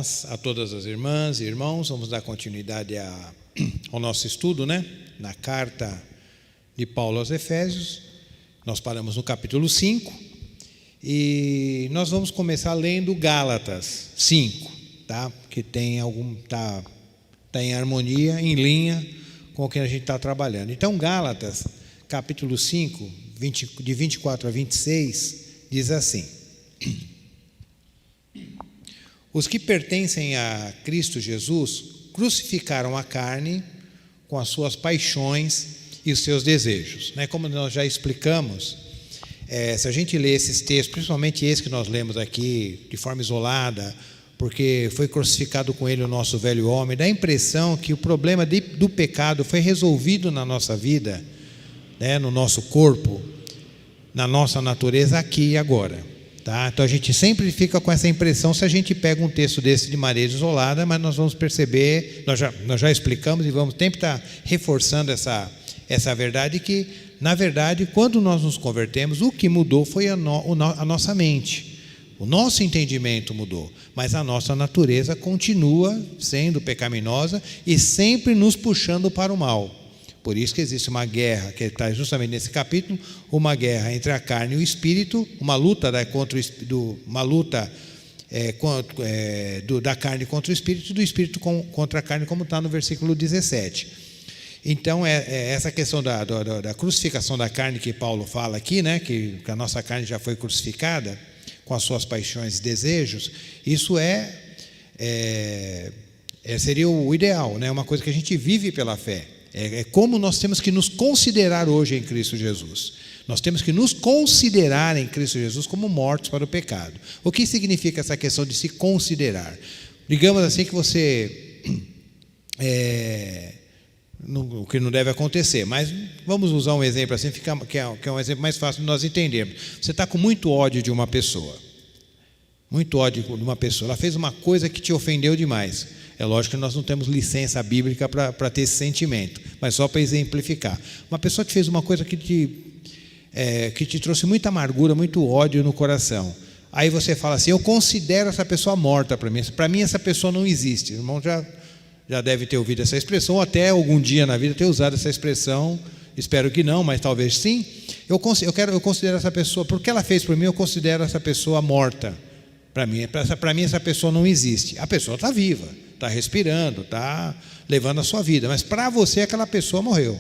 Paz a todas as irmãs e irmãos. Vamos dar continuidade ao nosso estudo, na carta de Paulo aos Efésios. Nós paramos no capítulo 5 e nós vamos começar lendo Gálatas 5, tá? Que tá em harmonia, em linha com o que a gente está trabalhando. Então, Gálatas, capítulo 5, de 24 a 26, diz assim: os que pertencem a Cristo Jesus crucificaram a carne com as suas paixões e os seus desejos. Como nós já explicamos, se a gente lê esses textos, principalmente esse que nós lemos aqui, de forma isolada, porque foi crucificado com ele o nosso velho homem, dá a impressão que o problema do pecado foi resolvido na nossa vida, no nosso corpo, na nossa natureza aqui e agora. Tá? Então a gente sempre fica com essa impressão se a gente pega um texto desse de maneira isolada, mas nós vamos perceber, nós já explicamos e vamos sempre estar reforçando essa verdade, que na verdade quando nós nos convertemos, o que mudou foi a nossa mente, o nosso entendimento mudou, mas a nossa natureza continua sendo pecaminosa e sempre nos puxando para o mal. Por isso que existe uma guerra, que está justamente nesse capítulo, uma guerra entre a carne e o espírito, uma luta da carne contra o espírito e do espírito contra a carne, como está no versículo 17. Então, essa questão da crucificação da carne que Paulo fala aqui, que a nossa carne já foi crucificada com as suas paixões e desejos, isso seria o ideal, uma coisa que a gente vive pela fé. É como nós temos que nos considerar hoje em Cristo Jesus. Nós temos que nos considerar em Cristo Jesus como mortos para o pecado. O que significa essa questão de se considerar? Digamos assim que você... o que não deve acontecer, mas vamos usar um exemplo assim, que é um exemplo mais fácil de nós entendermos. Você está com muito ódio de uma pessoa. Muito ódio de uma pessoa. Ela fez uma coisa que te ofendeu demais. É lógico que nós não temos licença bíblica para ter esse sentimento, mas só para exemplificar. Uma pessoa que fez uma coisa que te trouxe muita amargura, muito ódio no coração. Aí você fala assim: eu considero essa pessoa morta para mim. Para mim essa pessoa não existe. O irmão já deve ter ouvido essa expressão, ou até algum dia na vida ter usado essa expressão. Espero que não, mas talvez sim. Eu considero essa pessoa, porque ela fez por mim, eu considero essa pessoa morta. Para mim essa pessoa não existe. A pessoa está viva, está respirando, está levando a sua vida, mas para você aquela pessoa morreu,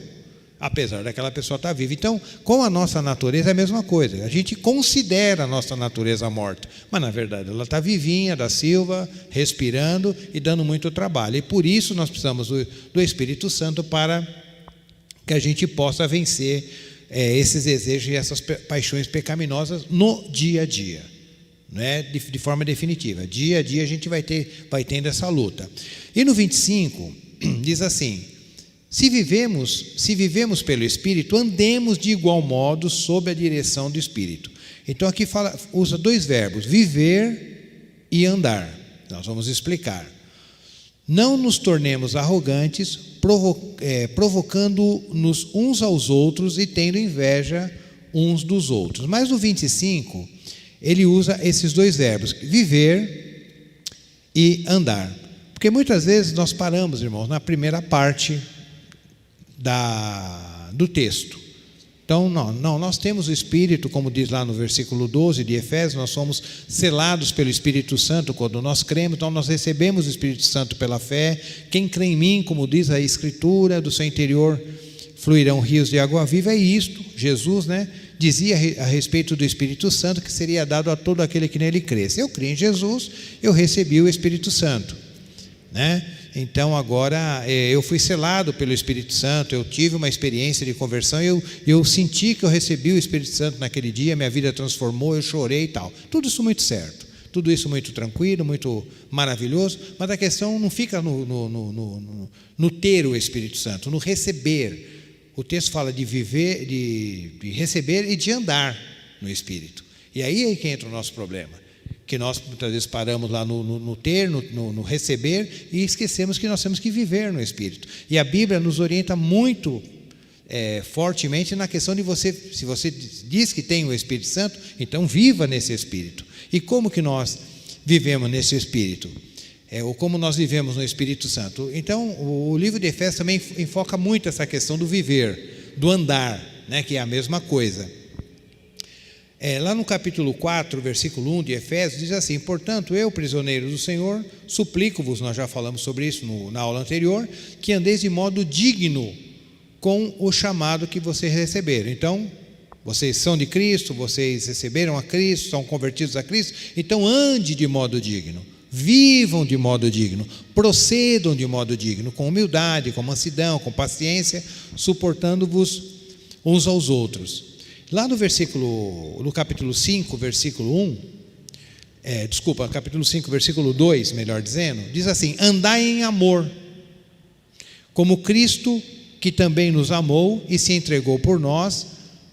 apesar daquela pessoa estar viva. Então, com a nossa natureza é a mesma coisa. A gente considera a nossa natureza morta, mas na verdade ela está vivinha, da Silva, respirando e dando muito trabalho. E por isso nós precisamos do Espírito Santo para que a gente possa vencer esses desejos e essas paixões pecaminosas no dia a dia. Não é de forma definitiva. Dia a dia a gente vai tendo essa luta. E no 25 diz assim: se vivemos pelo Espírito, andemos de igual modo sob a direção do Espírito. Então aqui usa dois verbos: viver e andar. Nós vamos explicar. Não nos tornemos arrogantes, provocando-nos uns aos outros e tendo inveja uns dos outros. Mas no 25 ele usa esses dois verbos, viver e andar. Porque muitas vezes nós paramos, irmãos, na primeira parte do texto. Então, nós temos o Espírito, como diz lá no versículo 12 de Efésios, nós somos selados pelo Espírito Santo quando nós cremos, então nós recebemos o Espírito Santo pela fé. Quem crê em mim, como diz a Escritura, do seu interior fluirão rios de água viva. É isto, Jesus, dizia a respeito do Espírito Santo, que seria dado a todo aquele que nele cresce. Eu criei em Jesus, eu recebi o Espírito Santo, Então agora eu fui selado pelo Espírito Santo, eu tive uma experiência de conversão, eu senti que eu recebi o Espírito Santo naquele dia, minha vida transformou, eu chorei e tal. Tudo isso muito certo, tudo isso muito tranquilo, muito maravilhoso, mas a questão não fica no ter o Espírito Santo, no receber. O texto fala de viver, de receber e de andar no Espírito. E aí é que entra o nosso problema, que nós muitas vezes paramos lá no ter, no receber, e esquecemos que nós temos que viver no Espírito. E a Bíblia nos orienta muito fortemente na questão de se você diz que tem o Espírito Santo, então viva nesse Espírito. E como que nós vivemos nesse Espírito? ou como nós vivemos no Espírito Santo. Então, o livro de Efésios também enfoca muito essa questão do viver, do andar, né, que é a mesma coisa. Lá no capítulo 4, versículo 1 de Efésios, diz assim: portanto, eu, prisioneiro do Senhor, suplico-vos, nós já falamos sobre isso na aula anterior, que andeis de modo digno com o chamado que vocês receberam. Então, vocês são de Cristo, vocês receberam a Cristo, são convertidos a Cristo, então ande de modo digno, vivam de modo digno, procedam de modo digno, com humildade, com mansidão, com paciência, suportando-vos uns aos outros. Lá no capítulo 5, versículo 1, capítulo 5, versículo 2, melhor dizendo, diz assim: andai em amor, como Cristo, que também nos amou e se entregou por nós,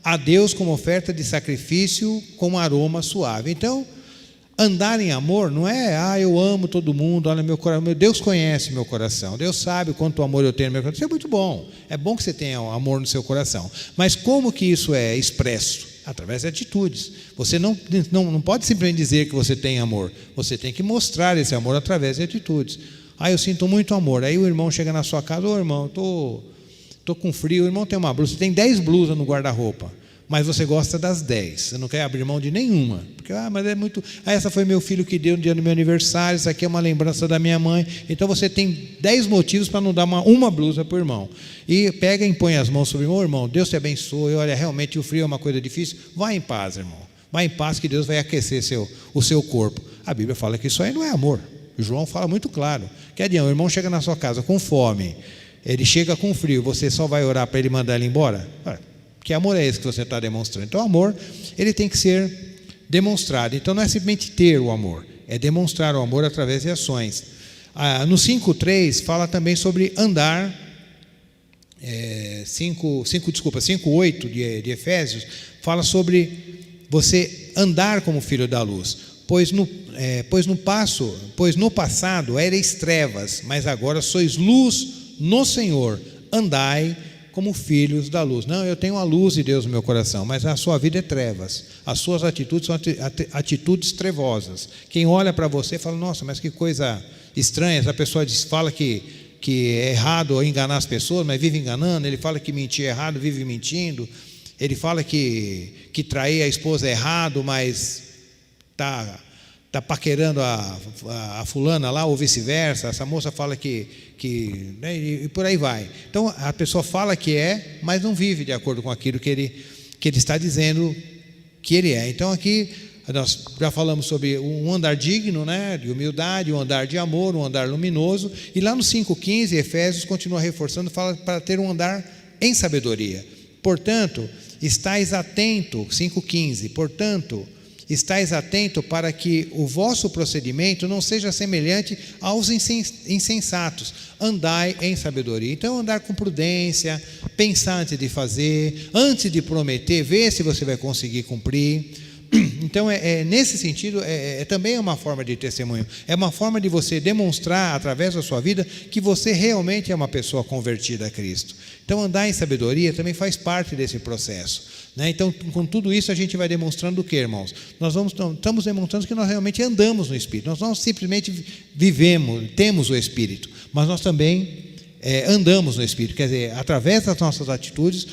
a Deus como oferta de sacrifício com aroma suave. Então, andar em amor não é, eu amo todo mundo, olha meu coração, Deus conhece meu coração, Deus sabe quanto amor eu tenho no meu coração. Isso é muito bom, é bom que você tenha amor no seu coração, mas como que isso é expresso? Através de atitudes. Você não pode simplesmente dizer que você tem amor, você tem que mostrar esse amor através de atitudes. Eu sinto muito amor, aí o irmão chega na sua casa: irmão, estou com frio, o irmão tem uma blusa, você tem 10 blusas no guarda-roupa, mas você gosta das 10, você não quer abrir mão de nenhuma, porque mas é muito, essa foi meu filho que deu no dia do meu aniversário, isso aqui é uma lembrança da minha mãe, então você tem 10 motivos para não dar uma blusa para o irmão, e pega e impõe as mãos sobre o irmão: irmão, Deus te abençoe, olha, realmente o frio é uma coisa difícil, vai em paz, irmão, vai em paz que Deus vai aquecer o seu corpo. A Bíblia fala que isso aí não é amor, o João fala muito claro, que adianta, o irmão chega na sua casa com fome, ele chega com frio, você só vai orar para ele mandar ele embora? Que amor é esse que você está demonstrando? Então, o amor, ele tem que ser demonstrado. Então, não é simplesmente ter o amor, é demonstrar o amor através de ações. No 5.3 fala também sobre andar, 5.8 de Efésios fala sobre você andar como filho da luz, pois no passado erais trevas, mas agora sois luz no Senhor, andai como filhos da luz. Não, eu tenho a luz de Deus no meu coração, mas a sua vida é trevas, as suas atitudes são atitudes trevosas. Quem olha para você fala: nossa, mas que coisa estranha, essa pessoa fala que é errado enganar as pessoas, mas vive enganando. Ele fala que mentir é errado, vive mentindo. Ele fala que trair a esposa é errado, mas está paquerando a fulana lá, ou vice-versa. Essa moça fala né, e por aí vai. Então a pessoa fala que é, mas não vive de acordo com aquilo que ele está dizendo que ele é. Então aqui nós já falamos sobre um andar digno, né, de humildade, um andar de amor, um andar luminoso. E lá no 5.15, Efésios continua reforçando, fala para ter um andar em sabedoria. Portanto, estais atento, 5.15, portanto, estais atento para que o vosso procedimento não seja semelhante aos insensatos. Andai em sabedoria. Então, andar com prudência, pensar antes de fazer, antes de prometer, ver se você vai conseguir cumprir. Então, nesse sentido, também é uma forma de testemunho. É uma forma de você demonstrar, através da sua vida, que você realmente é uma pessoa convertida a Cristo. Então, andar em sabedoria também faz parte desse processo. Então, com tudo isso, a gente vai demonstrando o que, irmãos? Nós estamos demonstrando que nós realmente andamos no Espírito. Nós não simplesmente temos o Espírito, mas nós também andamos no Espírito. Quer dizer, através das nossas atitudes,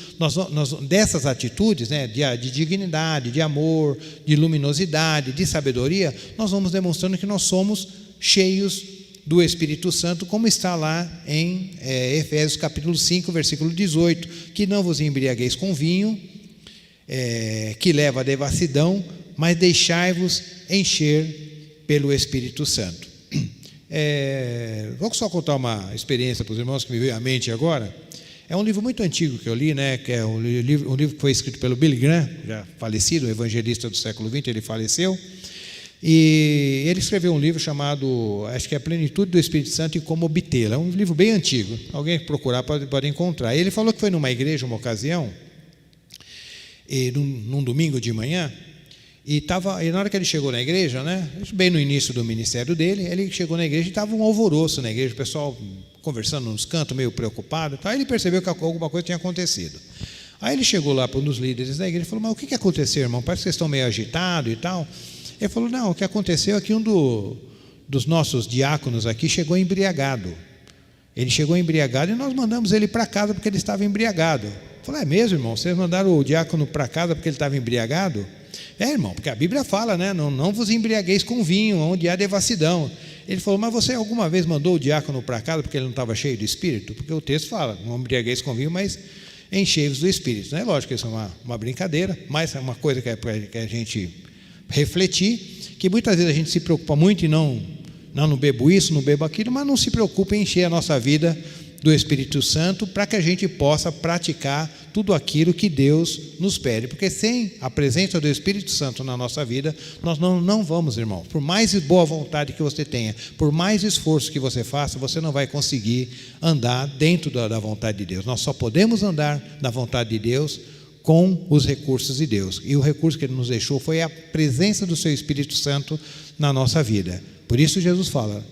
dessas atitudes, né, de dignidade, de amor, de luminosidade, de sabedoria, nós vamos demonstrando que nós somos cheios do Espírito Santo, como está lá em Efésios capítulo 5, versículo 18, que não vos embriagueis com vinho, que leva à devassidão, mas deixai-vos encher pelo Espírito Santo. Vou só contar uma experiência para os irmãos que me veio à mente agora. É um livro muito antigo que eu li, né, que é um livro que foi escrito pelo Billy Graham, já falecido, um evangelista do século XX, ele faleceu, e ele escreveu um livro chamado, acho que é A Plenitude do Espírito Santo e Como Obtê-la. É um livro bem antigo, alguém procurar pode encontrar. Ele falou que foi numa igreja, uma ocasião, num domingo de manhã, e na hora que ele chegou na igreja, né, bem no início do ministério dele, ele chegou na igreja e estava um alvoroço na igreja, o pessoal conversando nos cantos, meio preocupado. Aí ele percebeu que alguma coisa tinha acontecido. Aí ele chegou lá para um dos líderes da igreja e falou: mas o que aconteceu, irmão? Parece que vocês estão meio agitados e tal. Ele falou: não, o que aconteceu é que um dos nossos diáconos aqui chegou embriagado. Ele chegou embriagado e nós mandamos ele para casa porque ele estava embriagado. Eu falei, é mesmo, irmão? Vocês mandaram o diácono para casa porque ele estava embriagado? É, irmão, porque a Bíblia fala, né? Não vos embriagueis com vinho, onde há devassidão. Ele falou, mas você alguma vez mandou o diácono para casa porque ele não estava cheio do Espírito? Porque o texto fala, não embriagueis com vinho, mas enchei-vos do Espírito. Não é lógico que isso é uma brincadeira, mas é uma coisa que é para a gente refletir, que muitas vezes a gente se preocupa muito em não bebo isso, não bebo aquilo, mas não se preocupa em encher a nossa vida do Espírito Santo para que a gente possa praticar tudo aquilo que Deus nos pede, porque sem a presença do Espírito Santo na nossa vida, nós não vamos, irmão. Por mais boa vontade que você tenha, por mais esforço que você faça, você não vai conseguir andar dentro da vontade de Deus. Nós só podemos andar na vontade de Deus com os recursos de Deus, e o recurso que Ele nos deixou foi a presença do Seu Espírito Santo na nossa vida. Por isso Jesus fala,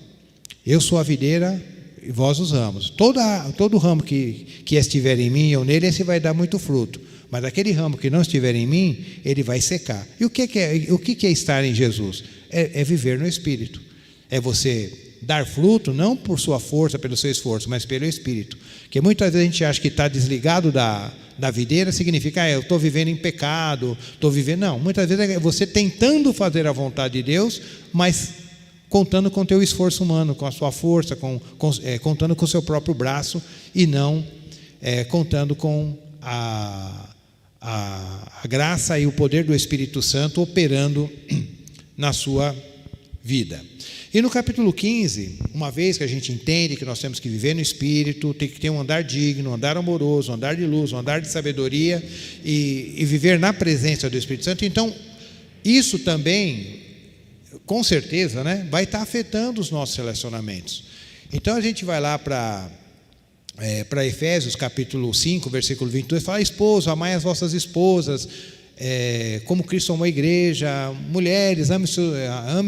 eu sou a videira e vós os ramos. Todo ramo que estiver em mim e eu nele, esse vai dar muito fruto. Mas aquele ramo que não estiver em mim, ele vai secar. E o que é estar em Jesus? É viver no Espírito. É você dar fruto, não por sua força, pelo seu esforço, mas pelo Espírito. Porque muitas vezes a gente acha que está desligado da videira, significa, eu estou vivendo em pecado, não. Muitas vezes é você tentando fazer a vontade de Deus, mas contando com o teu esforço humano, com a sua força, contando com o seu próprio braço e não contando com a graça e o poder do Espírito Santo operando na sua vida. E no capítulo 15, uma vez que a gente entende que nós temos que viver no Espírito, tem que ter um andar digno, um andar amoroso, um andar de luz, um andar de sabedoria e viver na presença do Espírito Santo, então isso também, com certeza, né, vai estar afetando os nossos relacionamentos. Então a gente vai lá para Efésios capítulo 5, versículo 22, fala, esposo, amai as vossas esposas, como Cristo amou a igreja, mulheres, ame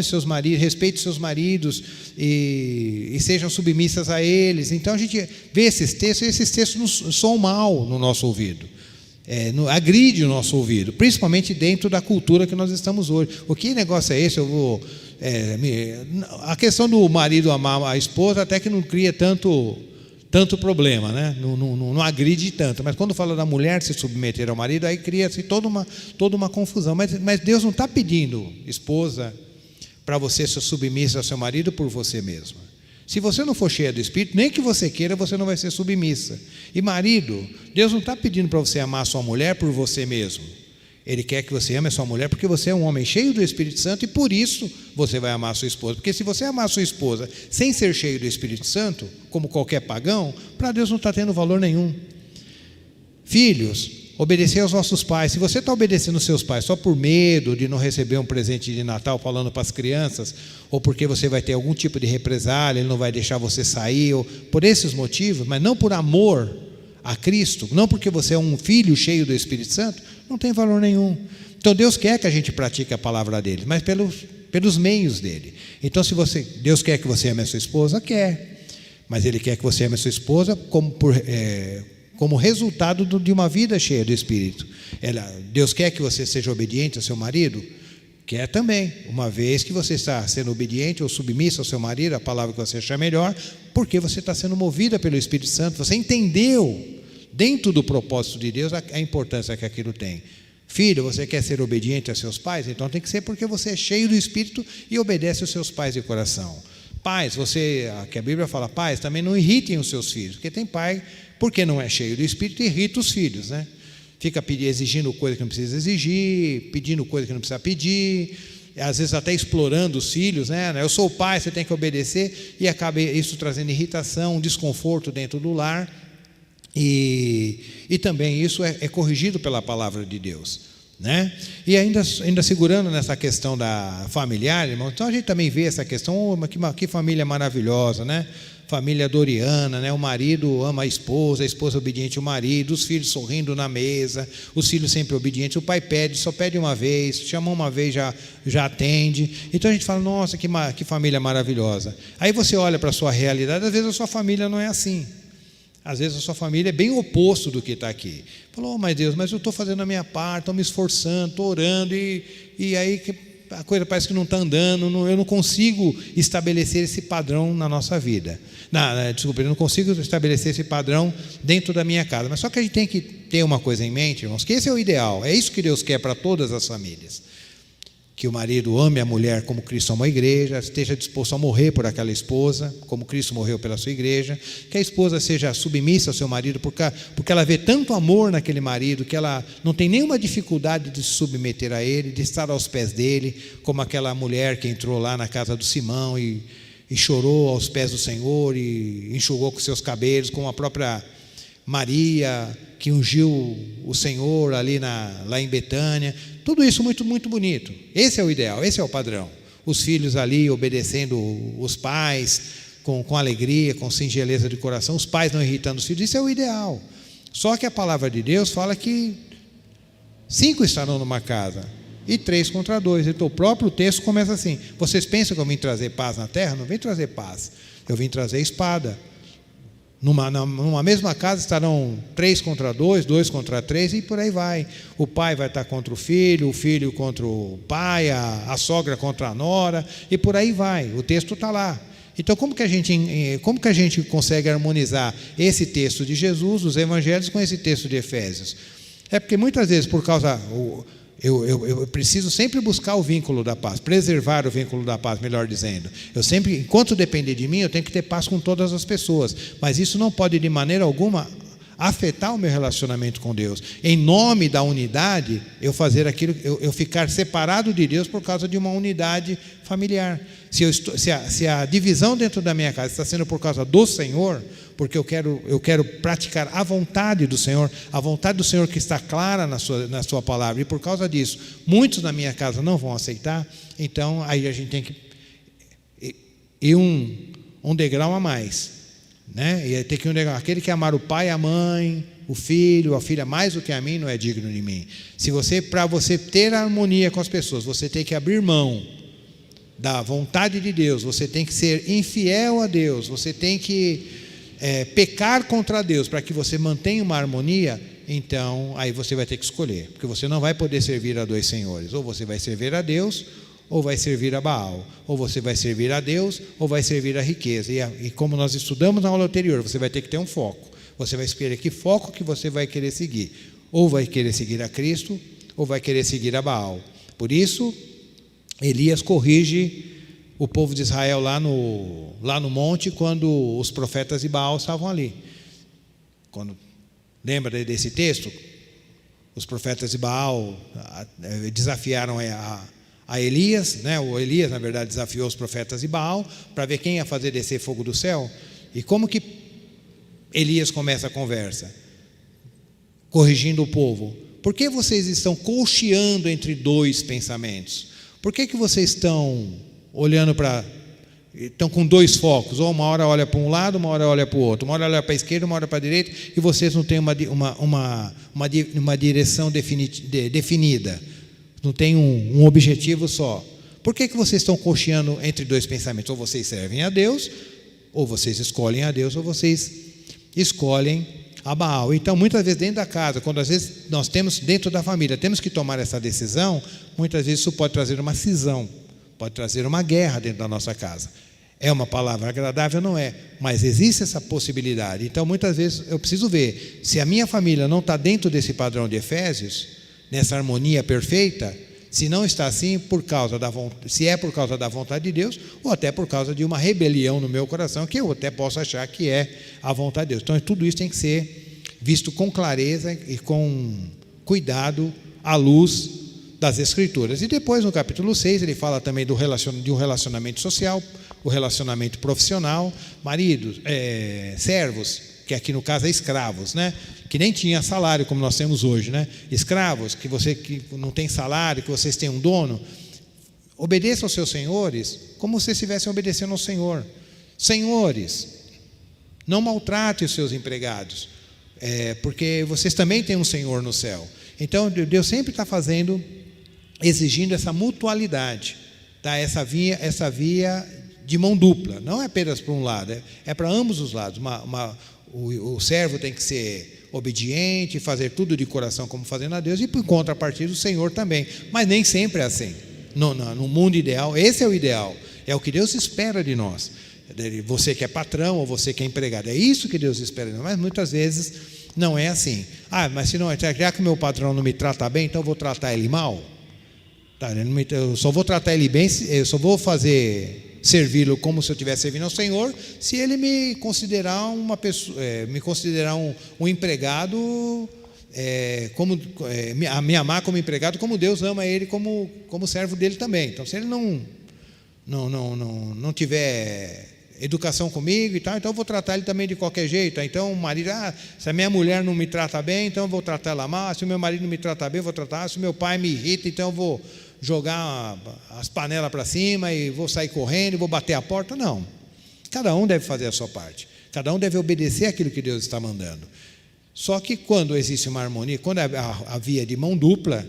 seus maridos, respeite seus maridos e sejam submissas a eles. Então a gente vê esses textos, e esses textos soam mal no nosso ouvido. Agride o nosso ouvido, principalmente dentro da cultura que nós estamos hoje. O que negócio é esse? A questão do marido amar a esposa até que não cria tanto problema, né? Não agride tanto, mas quando fala da mulher se submeter ao marido, aí cria-se toda uma confusão. Mas Deus não está pedindo, esposa, para você ser submissa ao seu marido por você mesma. Se você não for cheia do Espírito, nem que você queira, você não vai ser submissa. E marido, Deus não está pedindo para você amar a sua mulher por você mesmo. Ele quer que você ame a sua mulher porque você é um homem cheio do Espírito Santo e por isso você vai amar a sua esposa. Porque se você amar a sua esposa sem ser cheio do Espírito Santo, como qualquer pagão, para Deus não está tendo valor nenhum. Filhos, obedecer aos vossos pais. Se você está obedecendo aos seus pais só por medo de não receber um presente de Natal falando para as crianças, ou porque você vai ter algum tipo de represália, ele não vai deixar você sair, ou por esses motivos, mas não por amor a Cristo, não porque você é um filho cheio do Espírito Santo, não tem valor nenhum. Então Deus quer que a gente pratique a palavra dele, mas pelos meios dele. Então Deus quer que você ame a sua esposa? Quer, mas Ele quer que você ame a sua esposa como resultado de uma vida cheia do Espírito. Deus quer que você seja obediente ao seu marido? Quer também, uma vez que você está sendo obediente ou submissa ao seu marido, a palavra que você achar melhor, porque você está sendo movida pelo Espírito Santo, você entendeu dentro do propósito de Deus a importância que aquilo tem. Filho, você quer ser obediente aos seus pais? Então tem que ser porque você é cheio do Espírito e obedece aos seus pais de coração. Pais, que a Bíblia fala, pais, também não irritem os seus filhos, porque tem pai, porque não é cheio do Espírito, irrita os filhos, né? Fica exigindo coisa que não precisa exigir, pedindo coisa que não precisa pedir, às vezes até explorando os filhos, né? Eu sou o pai, você tem que obedecer, e acaba isso trazendo irritação, desconforto dentro do lar, e também isso é corrigido pela palavra de Deus, né? E ainda segurando nessa questão da familiar, irmão, então a gente também vê essa questão, que família maravilhosa, né? Família doriana, né? O marido ama a esposa obediente ao marido, os filhos sorrindo na mesa, os filhos sempre obedientes, o pai só pede uma vez, chama uma vez, já atende. Então a gente fala, nossa, que família maravilhosa. Aí você olha para a sua realidade, às vezes a sua família não é assim. Às vezes a sua família é bem o oposto do que está aqui. Falou, mas Deus, mas eu estou fazendo a minha parte, estou me esforçando, estou orando, e aí a coisa parece que não está andando, eu não consigo estabelecer esse padrão na nossa vida. Desculpa, eu não consigo estabelecer esse padrão dentro da minha casa. Mas só que a gente tem que ter uma coisa em mente, irmãos, que esse é o ideal. É isso que Deus quer para todas as famílias. Que o marido ame a mulher como Cristo ama a igreja, esteja disposto a morrer por aquela esposa, como Cristo morreu pela sua igreja, que a esposa seja submissa ao seu marido, porque ela vê tanto amor naquele marido, que ela não tem nenhuma dificuldade de se submeter a ele, de estar aos pés dele, como aquela mulher que entrou lá na casa do Simão e chorou aos pés do Senhor e enxugou com seus cabelos, como a própria Maria, que ungiu o Senhor ali lá em Betânia. Tudo isso muito, muito bonito. Esse é o ideal, esse é o padrão. Os filhos ali obedecendo os pais, com alegria, com singeleza de coração, os pais não irritando os filhos, isso é o ideal. Só que a palavra de Deus fala que 5 estarão numa casa e 3 contra 2. Então o próprio texto começa assim: vocês pensam que eu vim trazer paz na terra? Não vim trazer paz, eu vim trazer espada. Numa mesma casa estarão 3 contra 2, 2 contra 3 e por aí vai. O pai vai estar contra o filho contra o pai, a sogra contra a nora e por aí vai. O texto está lá. Então como que a gente consegue harmonizar esse texto de Jesus, dos evangelhos, com esse texto de Efésios? É porque muitas vezes eu preciso sempre buscar o vínculo da paz, preservar o vínculo da paz, melhor dizendo. Eu sempre, enquanto depender de mim, eu tenho que ter paz com todas as pessoas, mas isso não pode de maneira alguma afetar o meu relacionamento com Deus. Em nome da unidade, eu ficar separado de Deus por causa de uma unidade familiar. Se a divisão dentro da minha casa está sendo por causa do Senhor, porque eu quero praticar a vontade do Senhor que está clara na sua palavra, e por causa disso, muitos na minha casa não vão aceitar, então aí a gente tem que ir um degrau a mais, né? E tem que ir um degrau. Aquele que amar o pai, a mãe, o filho, a filha mais do que a mim, não é digno de mim. Para você ter harmonia com as pessoas, você tem que abrir mão da vontade de Deus, você tem que ser infiel a Deus, você tem que pecar contra Deus para que você mantenha uma harmonia. Então aí você vai ter que escolher, porque você não vai poder servir a 2 senhores. Ou você vai servir a Deus, ou vai servir a Baal. Ou você vai servir a Deus, ou vai servir a riqueza. E como nós estudamos na aula anterior, você vai ter que ter um foco. Você vai escolher que foco que você vai querer seguir. Ou vai querer seguir a Cristo, ou vai querer seguir a Baal. Por isso Elias corrige o povo de Israel lá no monte, quando os profetas de Baal estavam ali. Lembra desse texto? Os profetas de Baal desafiaram a Elias, né? O Elias, na verdade, desafiou os profetas de Baal para ver quem ia fazer descer fogo do céu. E como que Elias começa a conversa? Corrigindo o povo. Por que vocês estão cocheando entre 2 pensamentos? Por que vocês estão estão com 2 focos? Ou uma hora olha para um lado, uma hora olha para o outro, uma hora olha para a esquerda, uma hora para a direita, e vocês não têm uma direção definida, não tem um objetivo só. Por que vocês estão cocheando entre 2 pensamentos? Ou vocês servem a Deus, ou vocês escolhem a Deus, ou vocês escolhem a Baal. Então muitas vezes dentro da casa, quando às vezes nós temos dentro da família, temos que tomar essa decisão, muitas vezes isso pode trazer uma cisão, pode trazer uma guerra dentro da nossa casa. É uma palavra agradável? Não é, mas existe essa possibilidade. Então muitas vezes eu preciso ver se a minha família não está dentro desse padrão de Efésios, nessa harmonia perfeita, se não está assim, se é por causa da vontade de Deus, ou até por causa de uma rebelião no meu coração, que eu até posso achar que é a vontade de Deus. Então tudo isso tem que ser visto com clareza e com cuidado à luz das Escrituras. E depois no capítulo 6 ele fala também de um relacionamento social, o relacionamento profissional, maridos, servos, que aqui no caso é escravos, né? Que nem tinha salário como nós temos hoje, né? Escravos, que não tem salário, que vocês têm um dono, obedeçam aos seus senhores como se estivessem obedecendo ao Senhor. Senhores, não maltrate os seus empregados, porque vocês também têm um Senhor no céu. Então Deus sempre está exigindo essa mutualidade, tá? Essa via de mão dupla, não é apenas para um lado, é para ambos os lados. O servo tem que ser obediente, fazer tudo de coração como fazendo a Deus, e por contrapartida o Senhor também, mas nem sempre é assim. no mundo ideal, esse é o ideal, é o que Deus espera de nós. Você que é patrão ou você que é empregado, é isso que Deus espera de nós, mas muitas vezes não é assim. Mas se não, já que o meu patrão não me trata bem, então eu vou tratar ele mal? Eu só vou tratar ele bem, eu só vou servi-lo como se eu estivesse servindo ao Senhor, se ele me considerar uma pessoa, me considerar um empregado, me amar como empregado, como Deus ama ele como servo dele também. Então, se ele não tiver educação comigo e tal, então eu vou tratar ele também de qualquer jeito. Então o marido, se a minha mulher não me trata bem, então eu vou tratar ela mal. Se o meu marido não me trata bem, eu vou tratar. Se o meu pai me irrita, então eu vou jogar as panelas para cima e vou sair correndo e vou bater a porta. Não, cada um deve fazer a sua parte, cada um deve obedecer aquilo que Deus está mandando. Só que quando existe uma harmonia, quando a via de mão dupla,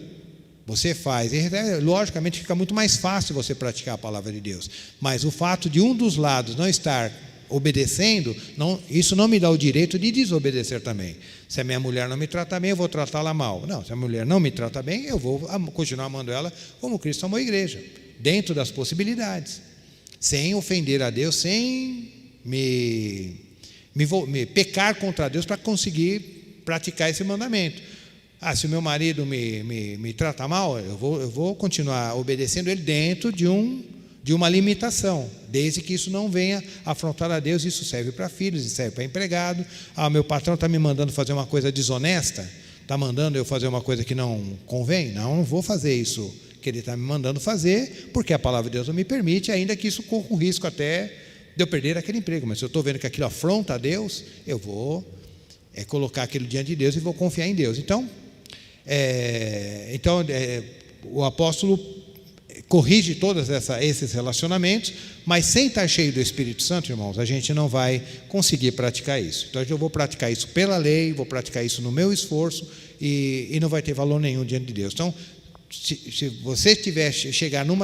você faz, e logicamente fica muito mais fácil você praticar a palavra de Deus, mas o fato de um dos lados não estar obedecendo, isso não me dá o direito de desobedecer também. Se a minha mulher não me trata bem, eu vou tratá-la mal. Não, se a mulher não me trata bem, eu vou continuar amando ela como Cristo amou a igreja, dentro das possibilidades, sem ofender a Deus, sem me pecar contra Deus para conseguir praticar esse mandamento. Se o meu marido me trata mal, eu vou continuar obedecendo ele dentro de uma limitação, desde que isso não venha afrontar a Deus. Isso serve para filhos, isso serve para empregado. Meu patrão está me mandando fazer uma coisa desonesta, está mandando eu fazer uma coisa que não convém. Não vou fazer isso que ele está me mandando fazer, porque a palavra de Deus não me permite, ainda que isso corra o risco até de eu perder aquele emprego. Mas se eu estou vendo que aquilo afronta a Deus, eu vou colocar aquilo diante de Deus e vou confiar em Deus. Então, o apóstolo corrige todos esses relacionamentos, mas sem estar cheio do Espírito Santo, irmãos, a gente não vai conseguir praticar isso. Então eu vou praticar isso pela lei, vou praticar isso no meu esforço e não vai ter valor nenhum diante de Deus. Então, se você chegar num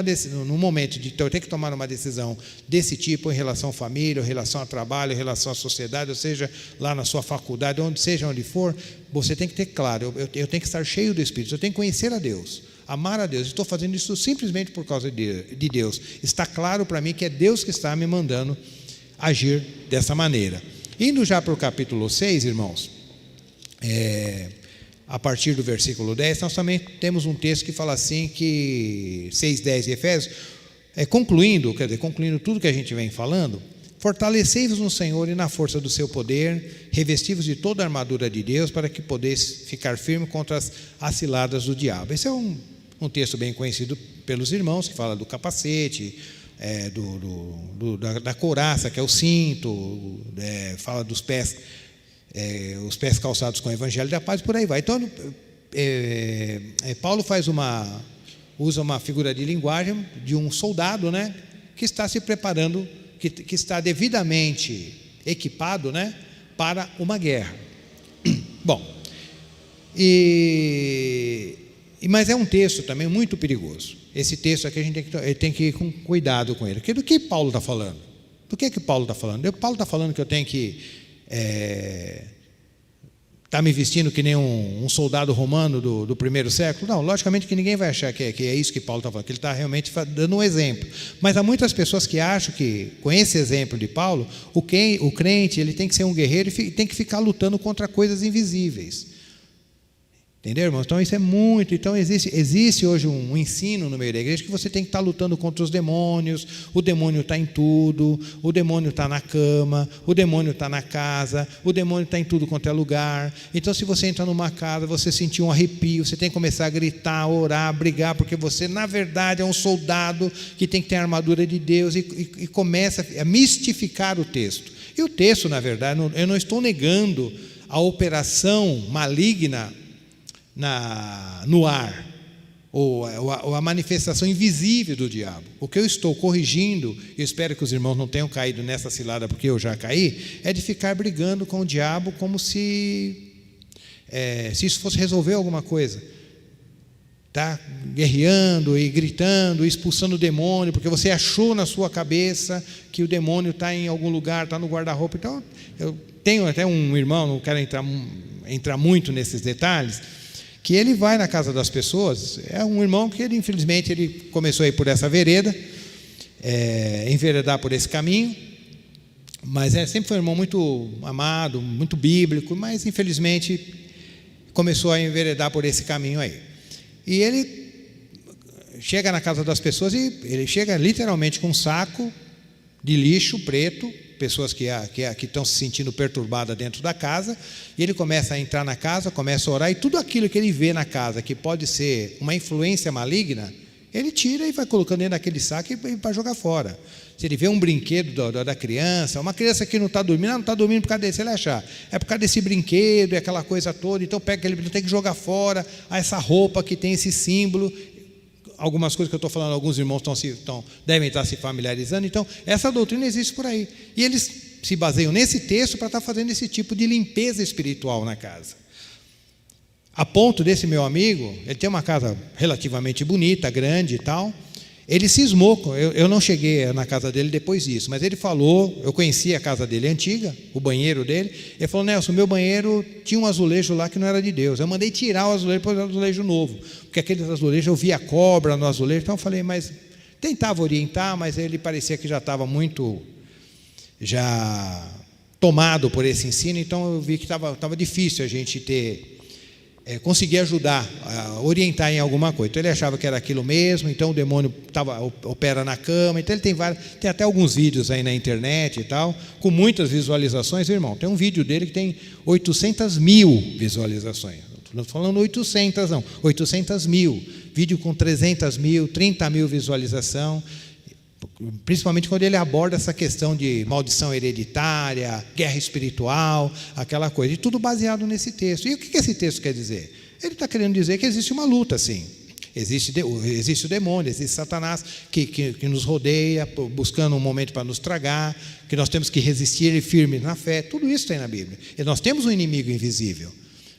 momento de ter que tomar uma decisão desse tipo, em relação à família, em relação ao trabalho, em relação à sociedade, ou seja, lá na sua faculdade, onde for, você tem que ter claro, eu tenho que estar cheio do Espírito, eu tenho que conhecer a Deus, amar a Deus. Estou fazendo isso simplesmente por causa de Deus. Está claro para mim que é Deus que está me mandando agir dessa maneira. Indo já para o capítulo 6, irmãos, a partir do versículo 10, nós também temos um texto que fala assim, que 6:10 de Efésios, concluindo tudo que a gente vem falando: fortalecei-vos no Senhor e na força do seu poder, revesti-vos de toda a armadura de Deus, para que podeis ficar firme contra as ciladas do diabo. Esse é um texto bem conhecido pelos irmãos, que fala do capacete, da couraça, que é o cinto, fala dos pés, os pés calçados com o evangelho da paz, por aí vai. Então, Paulo usa uma figura de linguagem de um soldado, que está se preparando, que está devidamente equipado, para uma guerra. Bom, mas é um texto também muito perigoso. Esse texto aqui a gente tem que ir com cuidado com ele. Porque do que Paulo está falando? Do que Paulo está falando? Paulo está falando que eu tenho que está me vestindo que nem um soldado romano do primeiro século? Não, logicamente que ninguém vai achar que é isso que Paulo está falando, que ele está realmente dando um exemplo. Mas há muitas pessoas que acham que, com esse exemplo de Paulo, o crente ele tem que ser um guerreiro e tem que ficar lutando contra coisas invisíveis. Entendeu, irmãos? Então isso é muito. Então existe hoje um ensino no meio da igreja que você tem que estar lutando contra os demônios. O demônio está em tudo, o demônio está na cama, o demônio está na casa, o demônio está em tudo quanto é lugar. Então, se você entra numa casa, você sentir um arrepio, você tem que começar a gritar, orar, brigar, porque você na verdade é um soldado que tem que ter a armadura de Deus, e começa a mistificar o texto. E o texto, na verdade, eu não estou negando a operação maligna no ar, ou a manifestação invisível do diabo. O que eu estou corrigindo, e espero que os irmãos não tenham caído nessa cilada, porque eu já caí, é de ficar brigando com o diabo como se isso fosse resolver alguma coisa. Tá guerreando e gritando, expulsando o demônio, porque você achou na sua cabeça que o demônio está em algum lugar, está no guarda-roupa. Então, eu tenho até um irmão, não quero entrar muito nesses detalhes, que ele vai na casa das pessoas. É um irmão que ele, infelizmente, ele começou a ir por essa vereda, enveredar por esse caminho, mas sempre foi um irmão muito amado, muito bíblico, mas infelizmente começou a enveredar por esse caminho aí. E ele chega na casa das pessoas e ele chega literalmente com um saco de lixo preto, pessoas que estão se sentindo perturbadas dentro da casa, e ele começa a entrar na casa, começa a orar, e tudo aquilo que ele vê na casa, que pode ser uma influência maligna, ele tira e vai colocando dentro daquele saco e vai jogar fora. Se ele vê um brinquedo da criança, uma criança que não está dormindo, não está dormindo por causa desse, ele achar, é por causa desse brinquedo, é aquela coisa toda, então pega aquele brinquedo, tem que jogar fora, essa roupa que tem esse símbolo. Algumas coisas que eu estou falando, alguns irmãos devem estar se familiarizando. Então, essa doutrina existe por aí. E eles se baseiam nesse texto para estar fazendo esse tipo de limpeza espiritual na casa. A ponto desse meu amigo, ele tem uma casa relativamente bonita, grande e tal, ele cismou. Eu não cheguei na casa dele depois disso, mas ele falou, eu conhecia a casa dele antiga, o banheiro dele, ele falou: Nelson, meu banheiro tinha um azulejo lá que não era de Deus, eu mandei tirar o azulejo para o azulejo novo, porque aqueles azulejos eu via cobra no azulejo, então eu falei, mas tentava orientar, mas ele parecia que já estava muito tomado por esse ensino, então eu vi que estava difícil a gente conseguir ajudar, a orientar em alguma coisa. Então ele achava que era aquilo mesmo, então o demônio opera na cama. Então ele tem até alguns vídeos aí na internet e tal, com muitas visualizações, irmão. Tem um vídeo dele que tem 800 mil visualizações. Não estou falando 800, não, 800 mil. Vídeo com 300 mil, 30 mil visualização. Principalmente quando ele aborda essa questão de maldição hereditária, guerra espiritual, aquela coisa, e tudo baseado nesse texto. E o que esse texto quer dizer? Ele está querendo dizer que existe uma luta, sim. Existe o demônio, existe Satanás que nos rodeia, buscando um momento para nos tragar, que nós temos que resistir ele firme na fé. Tudo isso tem na Bíblia. E nós temos um inimigo invisível,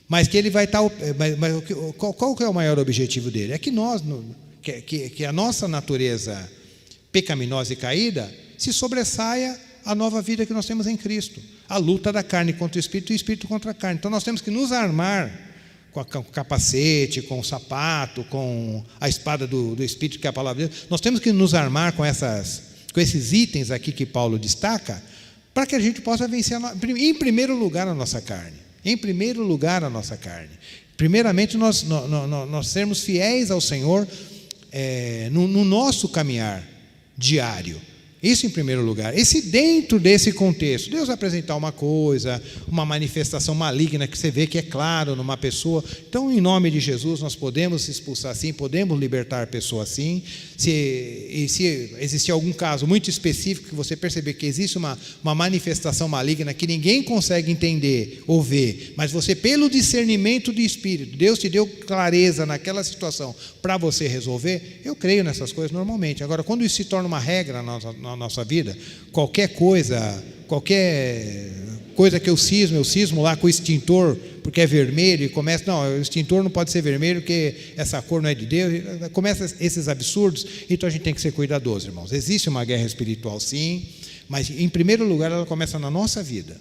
mas que ele vai estar. Qual que é o maior objetivo dele? É que a nossa natureza pecaminosa e caída se sobressaia a nova vida que nós temos em Cristo. A luta da carne contra o espírito e o espírito contra a carne. Então nós temos que nos armar com o capacete, com o sapato, com a espada do espírito, que é a palavra de Deus. Nós temos que nos armar com esses itens aqui que Paulo destaca, para que a gente possa vencer, em primeiro lugar, a nossa carne. Em primeiro lugar, a nossa carne. Primeiramente, nós sermos fiéis ao Senhor no nosso caminhar diário. Isso em primeiro lugar. E se dentro desse contexto Deus apresentar uma coisa, uma manifestação maligna que você vê que é claro numa pessoa, então em nome de Jesus nós podemos expulsar assim, podemos libertar a pessoa assim. Se existir algum caso muito específico que você perceber que existe uma manifestação maligna que ninguém consegue entender ou ver, mas você, pelo discernimento do Espírito, Deus te deu clareza naquela situação para você resolver, eu creio nessas coisas normalmente. Agora, quando isso se torna uma regra na nossa vida, qualquer coisa que eu cismo lá com o extintor, porque é vermelho, e começa, não, o extintor não pode ser vermelho, porque essa cor não é de Deus, começa esses absurdos. Então a gente tem que ser cuidadoso, irmãos. Existe uma guerra espiritual, sim, mas em primeiro lugar ela começa na nossa vida.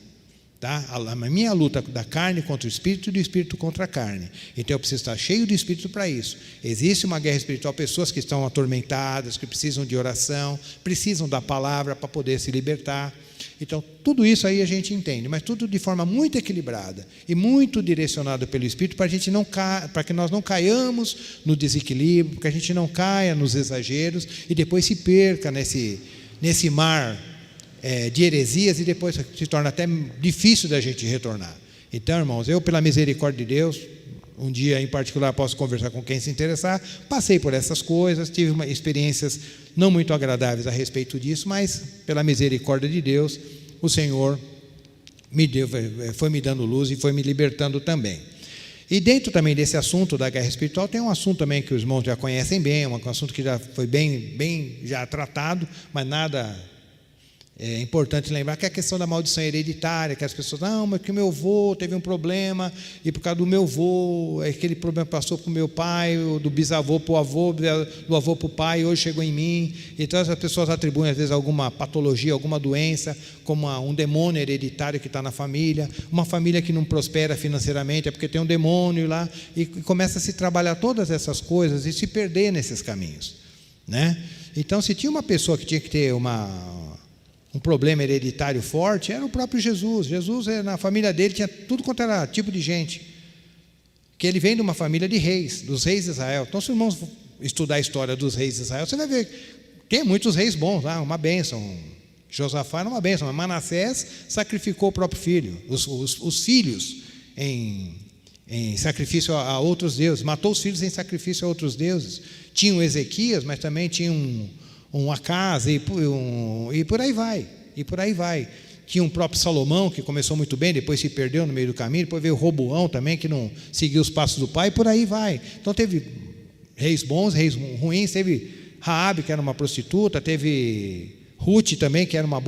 Tá? A minha luta da carne contra o espírito e do espírito contra a carne. Então eu preciso estar cheio de espírito para isso. Existe uma guerra espiritual, pessoas que estão atormentadas, que precisam de oração, precisam da palavra para poder se libertar. Então tudo isso aí a gente entende, mas tudo de forma muito equilibrada e muito direcionada pelo Espírito, para que nós não caiamos no desequilíbrio, que a gente não caia nos exageros e depois se perca nesse mar de heresias, e depois se torna até difícil da gente retornar. Então, irmãos, eu, pela misericórdia de Deus, um dia em particular posso conversar com quem se interessar, passei por essas coisas, tive experiências não muito agradáveis a respeito disso, mas pela misericórdia de Deus, o Senhor foi me dando luz e foi me libertando também. E dentro também desse assunto da guerra espiritual, tem um assunto também que os irmãos já conhecem bem, um assunto que já foi bem já tratado, mas nada É importante lembrar que a questão da maldição hereditária, que as pessoas, não, mas que o meu avô teve um problema, e por causa do meu avô, aquele problema passou para o meu pai, do bisavô para o avô, do avô para o pai, hoje chegou em mim. Então as pessoas atribuem às vezes alguma patologia, alguma doença, como um demônio hereditário que está na família, uma família que não prospera financeiramente, é porque tem um demônio lá, e começa a se trabalhar todas essas coisas e se perder nesses caminhos, né? Então, se tinha uma pessoa que tinha que ter um problema hereditário forte, era o próprio Jesus. Jesus, na família dele, tinha tudo quanto era tipo de gente, que ele vem de uma família de reis, dos reis de Israel. Então, se os irmãos estudar a história dos reis de Israel, você vai ver, tem muitos reis bons lá, uma bênção. Josafá era uma bênção, mas Manassés sacrificou o próprio filho, os filhos em sacrifício a outros deuses, matou os filhos em sacrifício a outros deuses. Tinha o Ezequias, mas também tinha um Acas, e por aí vai. Tinha um próprio Salomão, que começou muito bem, depois se perdeu no meio do caminho, depois veio o Roboão também, que não seguiu os passos do pai, e por aí vai. Então teve reis bons, reis ruins, teve Raabe, que era uma prostituta, teve Ruth também, que era uma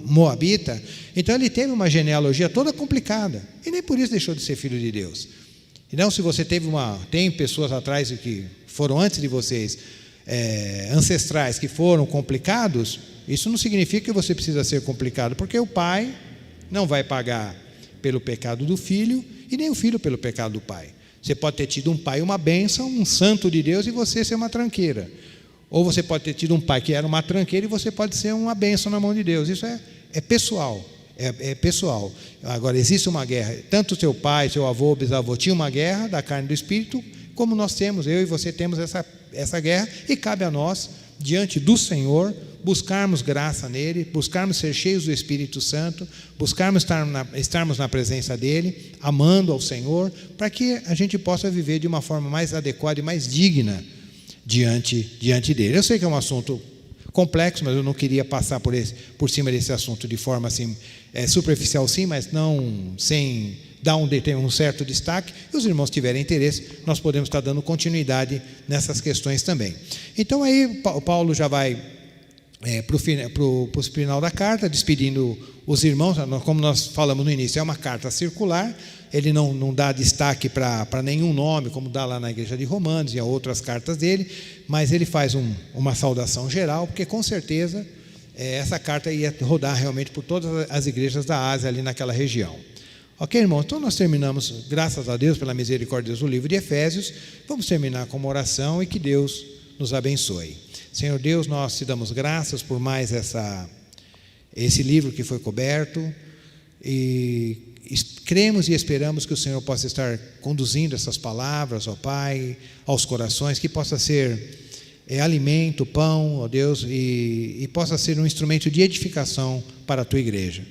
moabita. Então ele teve uma genealogia toda complicada, e nem por isso deixou de ser filho de Deus. Então, se você tem pessoas atrás que foram antes de vocês, ancestrais que foram complicados, isso não significa que você precisa ser complicado, porque o pai não vai pagar pelo pecado do filho, e nem o filho pelo pecado do pai. Você pode ter tido um pai uma bênção, um santo de Deus, e você ser uma tranqueira. Ou você pode ter tido um pai que era uma tranqueira, e você pode ser uma bênção na mão de Deus. Isso é pessoal. É pessoal. Agora, existe uma guerra. Tanto seu pai, seu avô, bisavô tinha uma guerra da carne e do espírito, como nós temos, eu e você temos essa guerra, e cabe a nós, diante do Senhor, buscarmos graça nele, buscarmos ser cheios do Espírito Santo, buscarmos estarmos na presença dele, amando ao Senhor, para que a gente possa viver de uma forma mais adequada e mais digna diante dele. Eu sei que é um assunto complexo, mas eu não queria passar por cima desse assunto de forma assim, superficial sim, mas não sem dar um certo destaque. E os irmãos tiverem interesse, nós podemos estar dando continuidade nessas questões também. Então aí Paulo já vai para o final da carta, despedindo os irmãos. Como nós falamos no início, é uma carta circular, ele não dá destaque para nenhum nome, como dá lá na igreja de Romanos e a outras cartas dele, mas ele faz uma saudação geral, porque com certeza essa carta ia rodar realmente por todas as igrejas da Ásia, ali naquela região. Ok, irmãos? Então nós terminamos, graças a Deus, pela misericórdia de Deus, o livro de Efésios. Vamos terminar com uma oração e que Deus nos abençoe. Senhor Deus, nós te damos graças por mais esse livro que foi coberto, e cremos e esperamos que o Senhor possa estar conduzindo essas palavras, ó Pai, aos corações, que possa ser alimento, pão, ó Deus, e possa ser um instrumento de edificação para a Tua igreja.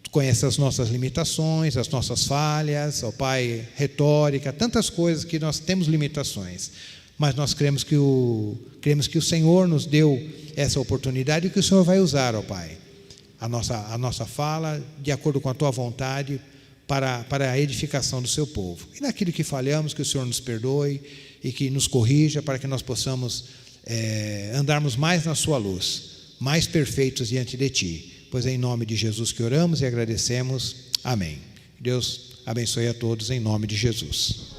Tu conheces as nossas limitações, as nossas falhas, ó Pai, retórica, tantas coisas que nós temos limitações, mas nós cremos que o Senhor nos deu essa oportunidade e que o Senhor vai usar, ó Pai, a nossa fala de acordo com a Tua vontade para a edificação do Seu povo. E naquilo que falhamos, que o Senhor nos perdoe e que nos corrija para que nós possamos andarmos mais na Sua luz, mais perfeitos diante de Ti. Pois é em nome de Jesus que oramos e agradecemos. Amém. Deus abençoe a todos em nome de Jesus.